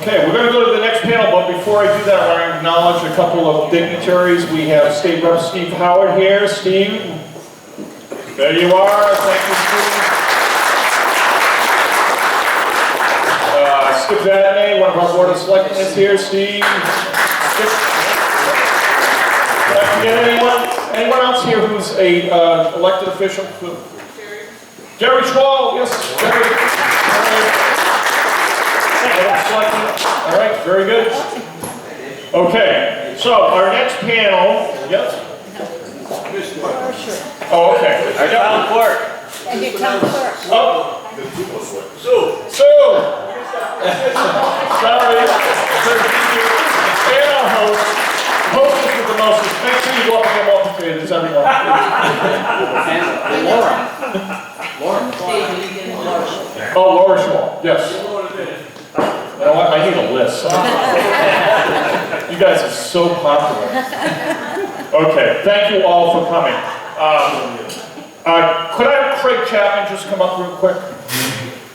Okay, we're going to go to the next panel, but before I do that, I want to acknowledge a couple of dignitaries. We have State Rep Steve Howard here. Steve, there you are. Thank you, Steve. Skip Vadney, one of our Board of Selectmen is here. Steve. Skip. Did I forget anyone? Anyone else here who's a elected official? Jerry Schwall, yes. Jerry. All right, very good. Okay, so our next panel, yes? Oh, okay. Our town clerk. And your town clerk. Oh. Sue. Sorry. Panel host. Hostess with the mostest. Make sure you go up and get multiplicated. It's everyone. Laura. Oh, Laura Schwall, yes. You know what? I need a list. You guys are so popular. Okay, thank you all for coming. Could I have Craig Chapman just come up real quick?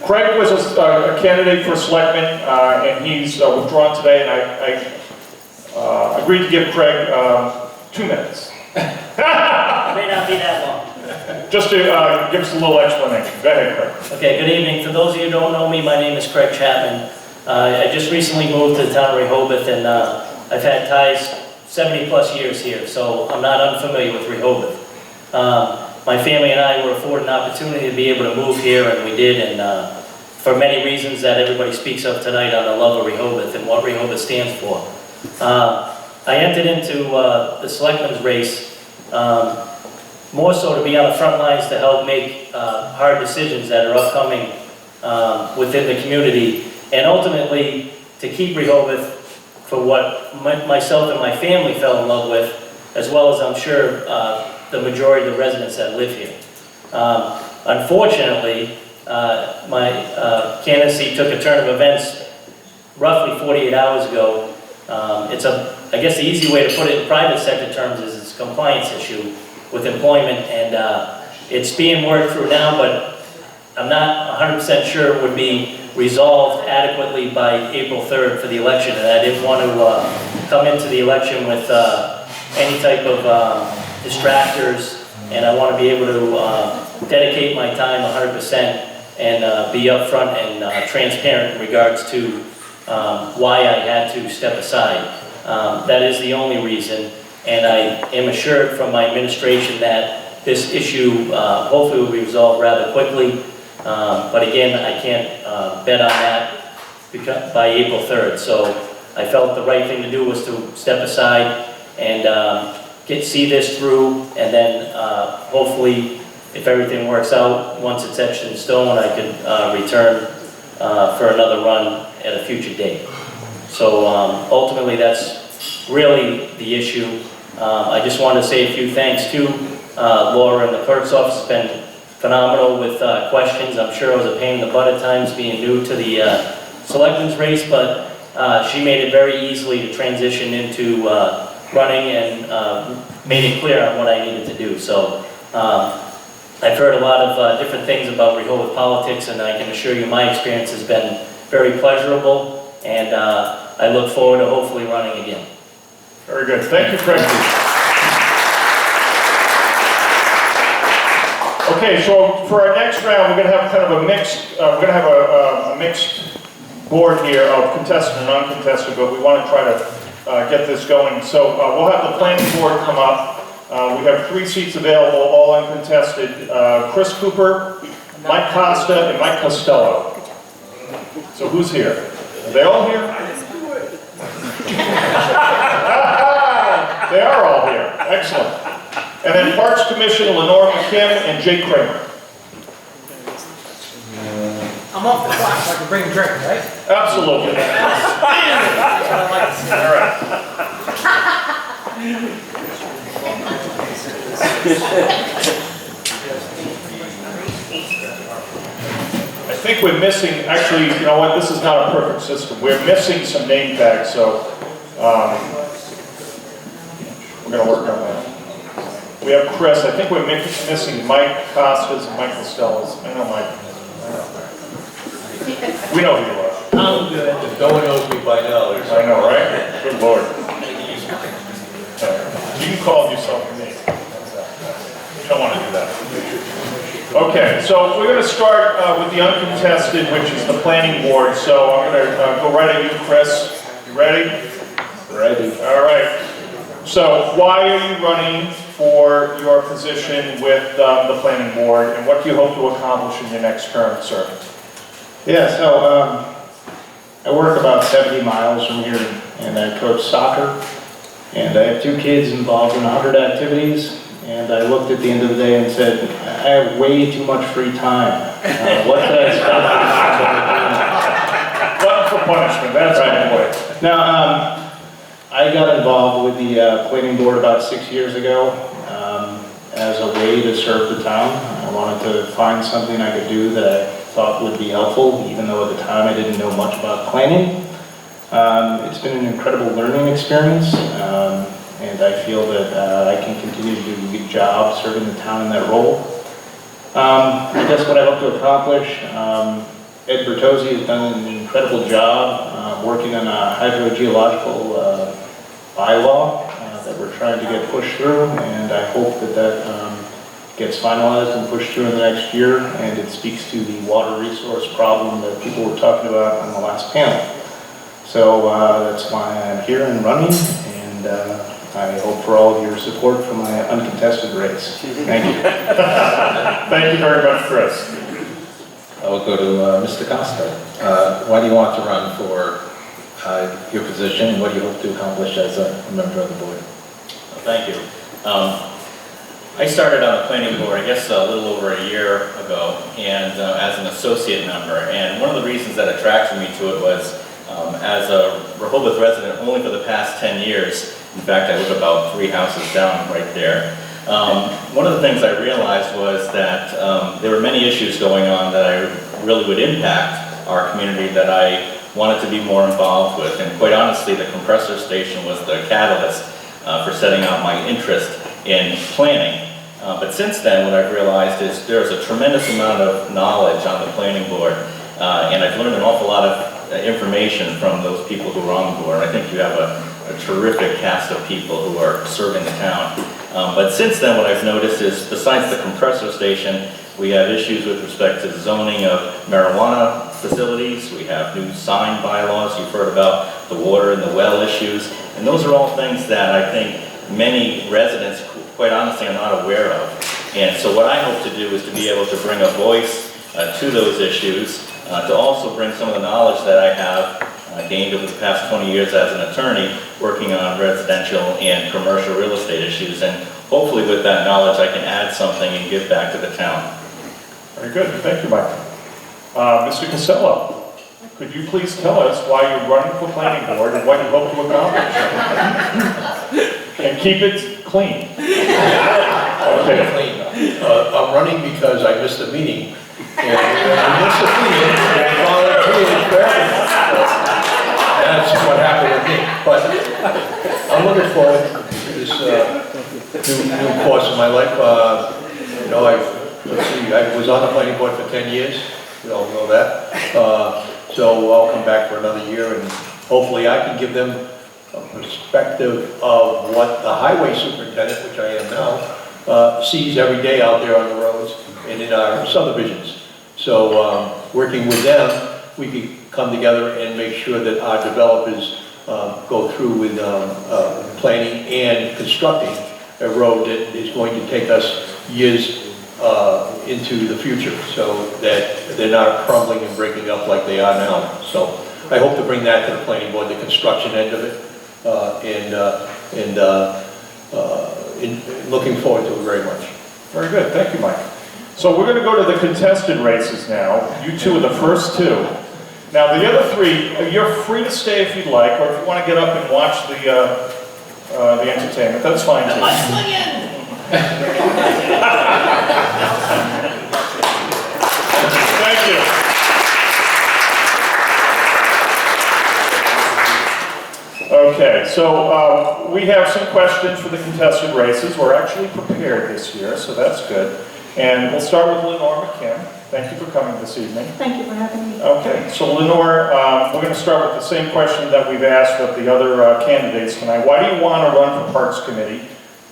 Craig was a candidate for selectman, and he's withdrawn today, and I agreed to give Craig 2 minutes. It may not be that long. Just to give us a little explanation. Go ahead, Craig. Okay, good evening. For those of you who don't know me, my name is Craig Chapman. I just recently moved to the town of Rehoboth, and I've had ties 70 plus years here, so I'm not unfamiliar with Rehoboth. My family and I were afforded an opportunity to be able to move here, and we did, and for many reasons that everybody speaks of tonight on the love of Rehoboth and what Rehoboth stands for. I entered into the selectmen's race more so to be on the front lines to help make hard decisions that are upcoming within the community, and ultimately to keep Rehoboth for what myself and my family fell in love with, as well as I'm sure the majority of the residents that live here. Unfortunately, my candidacy took a turn of events roughly 48 hours ago. I guess the easy way to put it in private sector terms is it's a compliance issue with employment, and it's being worked through now, but I'm not 100% sure it would be resolved adequately by April 3rd for the election, and I didn't want to come into the election with any type of distractors, and I want to be able to dedicate my time 100% and be upfront and transparent in regards to why I had to step aside. That is the only reason, and I am assured from my administration that this issue hopefully will be resolved rather quickly. But again, I can't bet on that by April 3rd. So I felt the right thing to do was to step aside and see this through, and then hopefully, if everything works out, once it's etched in stone, I could return for another run at a future date. So ultimately, that's really the issue. I just want to say a few thanks to Laura and the clerk's office. It's been phenomenal with questions. I'm sure I was a pain in the butt at times being new to the selectmen's race, but she made it very easily to transition into running and made it clear on what I needed to do. So I've heard a lot of different things about Rehoboth politics, and I can assure you my experience has been very pleasurable, and I look forward to hopefully running again. Very good. Thank you, Craig. Okay, so for our next round, we're going to have kind of a mixed. We're going to have a mixed board here of contested and uncontested, but we want to try to get this going. So we'll have the planning board come up. We have 3 seats available, all uncontested. Chris Cooper, Mike Costa, and Mike Costello. So who's here? Are they all here? They are all here. Excellent. And then Parks Commission, Lenore McKim and Jake Kramer. I'm off the clock so I can bring a drink, right? Absolutely. All right. I think we're missing, actually, you know what, this is not a perfect system. We're missing some name tags, so we're going to work on that. We have Chris. I think we're missing Mike Costas and Mike Costello's. I know Mike. We know who you are. I'm good. If no one knows me by now, there's. I know, right? Good Lord. You can call yourself me. You don't want to do that. Okay, so we're going to start with the uncontested, which is the planning board. So I'm going to go right at you, Chris. You ready? Ready. All right. So why are you running for your position with the planning board, and what do you hope to accomplish in your next term, sir? Yeah, so I work about 70 miles from here, and I coach soccer, and I have 2 kids involved in 100 activities, and I looked at the end of the day and said, I have way too much free time. What could I spend? Glutton for punishment, that's right. Boy. Now, I got involved with the planning board about 6 years ago as a way to serve the town. I wanted to find something I could do that I thought would be helpful, even though at the time I didn't know much about planning. It's been an incredible learning experience, and I feel that I can continue to do a good job serving the town in that role. I guess what I hope to accomplish, Ed Bertozzi has done an incredible job working on a hydrogeological bylaw that we're trying to get pushed through, and I hope that that gets finalized and pushed through in the next year, and it speaks to the water resource problem that people were talking about on the last panel. So that's why I'm here and running, and I hope for all of your support for my uncontested race. Thank you. Thank you very much, Chris. I will go to Mr. Costa. Why do you want to run for your position, and what do you hope to accomplish as a member of the board? Thank you. I started on the planning board, I guess a little over a year ago, and as an associate member. And one of the reasons that attracted me to it was as a Rehoboth resident only for the past 10 years. In fact, I live about 3 houses down right there. One of the things I realized was that there were many issues going on that I really would impact our community that I wanted to be more involved with. And quite honestly, the compressor station was the catalyst for setting out my interest in planning. But since then, what I've realized is there's a tremendous amount of knowledge on the planning board, and I've learned an awful lot of information from those people who are on the board. I think you have a terrific cast of people who are serving the town. But since then, what I've noticed is, besides the compressor station, we have issues with respect to zoning of marijuana facilities. We have new sign bylaws. You've heard about the water and the well issues. And those are all things that I think many residents, quite honestly, are not aware of. And so what I hope to do is to be able to bring a voice to those issues, to also bring some of the knowledge that I have gained over the past 20 years as an attorney, working on residential and commercial real estate issues. And hopefully with that knowledge, I can add something and give back to the town. Very good. Thank you, Mike. Mr. Casello, could you please tell us why you're running for planning board and what you hope to accomplish? And keep it clean. Okay. Clean. I'm running because I missed a meeting. And when I missed a meeting, I volunteered for everything. That's what happened with me. But I'm looking forward to this new course of my life. You know, I was on the planning board for 10 years. We all know that. So I'll come back for another year, and hopefully I can give them a perspective of what the highway superintendent, which I am now, sees every day out there on the roads and in our subdivisions. So working with them, we can come together and make sure that our developers go through with planning and constructing a road that is going to take us years into the future, so that they're not crumbling and breaking up like they are now. So I hope to bring that to the planning board, the construction end of it, and looking forward to it very much. Very good. Thank you, Mike. So we're going to go to the contested races now. You two are the first 2. Now the other 3, you're free to stay if you'd like, or if you want to get up and watch the entertainment, that's fine too. Thank you. Okay, so we have some questions for the contested races. We're actually prepared this year, so that's good. And we'll start with Lenore McKim. Thank you for coming this evening. Thank you for having me. Okay, so Lenore, we're going to start with the same question that we've asked with the other candidates tonight. Why do you want to run for Parks Committee,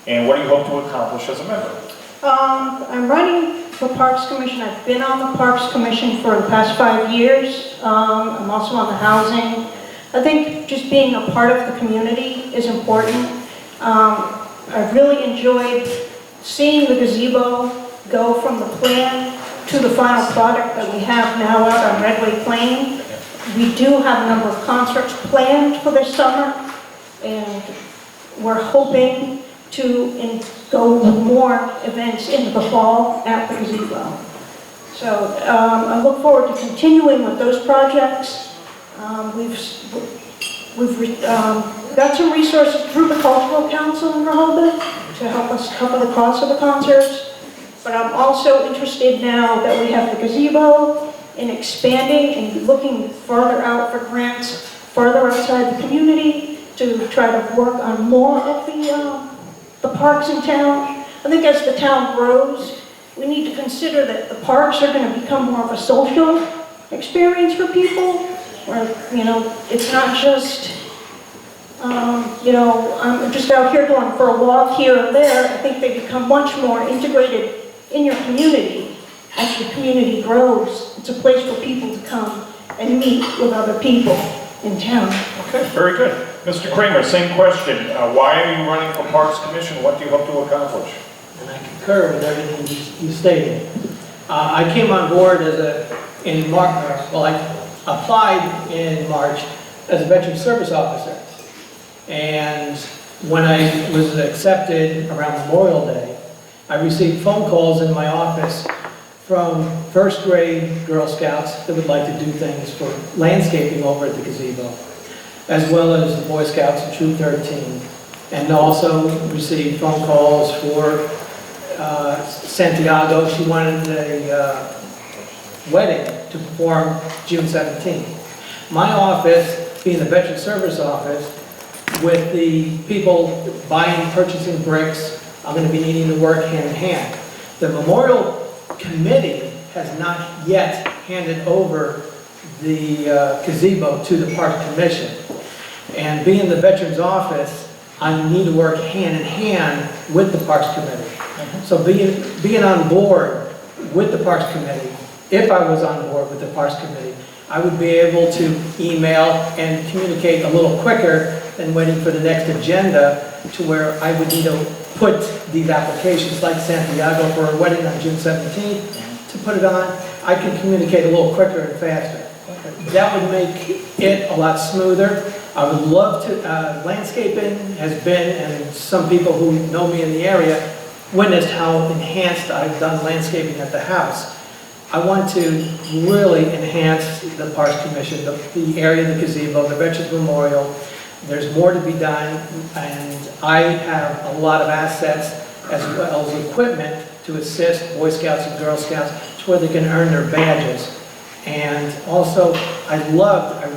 and what do you hope to accomplish as a member? I'm running for Parks Commission. I've been on the Parks Commission for the past 5 years. I'm also on the Housing. I think just being a part of the community is important. I've really enjoyed seeing the gazebo go from the plan to the final product that we have now out on Redway Plain. We do have a number of concerts planned for this summer, and we're hoping to go with more events in the fall at the gazebo. So I look forward to continuing with those projects. We've got some resources through the Cultural Council in Rehoboth to help us cover the cost of the concerts. But I'm also interested now that we have the gazebo in expanding and looking further out for grants further outside the community to try to work on more of the parks in town. I think as the town grows, we need to consider that the parks are going to become more of a social experience for people, where, it's not just, I'm just out here going for a walk here and there. I think they become much more integrated in your community. As your community grows, it's a place for people to come and meet with other people in town. Okay, very good. Mr. Kramer, same question. Why are you running for Parks Commission? What do you hope to accomplish? And I concur with everything you stated. I came on board in March, I applied in March as a veteran service officer. And when I was accepted around Memorial Day, I received phone calls in my office from first grade Girl Scouts that would like to do things for landscaping over at the gazebo, as well as the Boy Scouts of Troop 13. And also received phone calls for Santiago. She wanted a wedding to perform June 17th. My office, being the Veteran Service Office, with the people buying, purchasing bricks, I'm going to be needing to work hand in hand. The Memorial Committee has not yet handed over the gazebo to the Parks Commission. And being the Veterans Office, I need to work hand in hand with the Parks Committee. So being on board with the Parks Committee, if I was on board with the Parks Committee, I would be able to email and communicate a little quicker than waiting for the next agenda, to where I would need to put these applications, like Santiago for a wedding on June 17th, to put it on. I can communicate a little quicker and faster. That would make it a lot smoother. I would love to, landscaping has been, and some people who know me in the area witnessed how enhanced I've done landscaping at the house. I want to really enhance the Parks Commission, the area of the gazebo, the Veterans Memorial. There's more to be done, and I have a lot of assets as well as equipment to assist Boy Scouts and Girl Scouts to where they can earn their badges. And also, I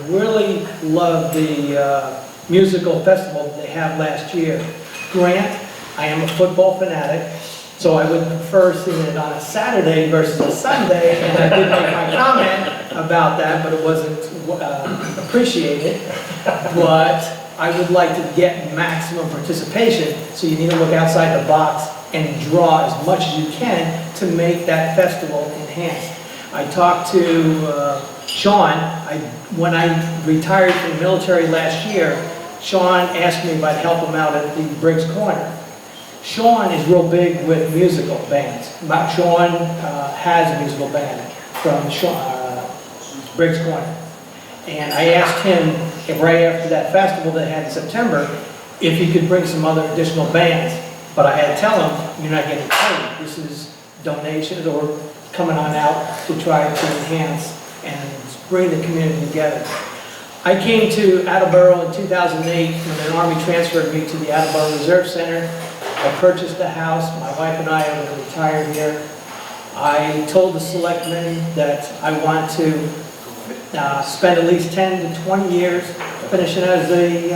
really loved the musical festival that they had last year. Grant, I am a football fanatic, so I would prefer seeing it on a Saturday versus a Sunday, and I did make my comment about that, but it wasn't appreciated. But I would like to get maximum participation, so you need to look outside the box and draw as much as you can to make that festival enhanced. I talked to Sean. When I retired from the military last year, Sean asked me if I'd help him out at the Briggs Corner. Sean is real big with musical bands. Sean has a musical band from Briggs Corner. And I asked him, right after that festival they had in September, if he could bring some other additional bands. But I had to tell him, you're not getting paid. This is donations or coming on out to try to enhance and bring the community together. I came to Attleboro in 2008 when the Army transferred me to the Attleboro Reserve Center. I purchased a house. My wife and I are going to retire here. I told the selectmen that I want to spend at least 10 to 20 years finishing as a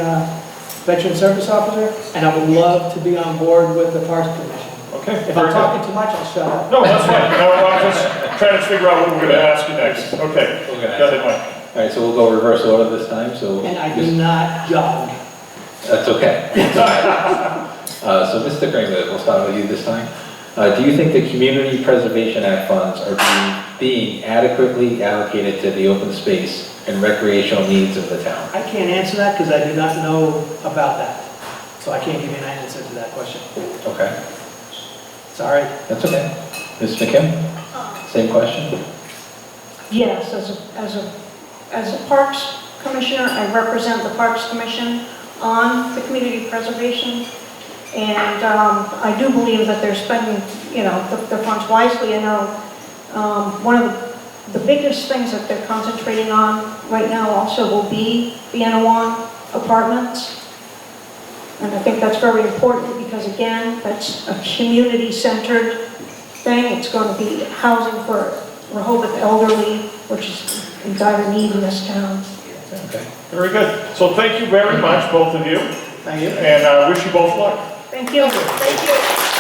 veteran service officer, and I would love to be on board with the Parks Commission. Okay. If very I'm good. talking too much, I'll shut up. No, that's fine. No, I'm just trying to figure out what we're going to ask you next. Okay, We're gonna go ask- ahead, Mike. All right, so we'll go reverse order this time, so. And I do not jog. That's okay. So Mr. Greenwood, we'll start with you this time. Do you think the Community Preservation Act funds are being adequately allocated to the open space and recreational needs of the town? I can't answer that because I do not know about that. So I can't give you an answer to that question. Okay, Sorry. that's okay. Ms. McKim, same question? Yes, as a Parks Commissioner, I represent the Parks Commission on the community preservation. And I do believe that they're spending, the funds wisely. I know one of the biggest things that they're concentrating on right now also will be the Anawan apartments. And I think that's very important because, again, that's a community-centered thing. It's going to be housing for Rehoboth elderly, which is in dire need in this town. Okay. Very good. So thank you very much, both of you, Thank you. and I wish you both luck. Thank you. Thank you.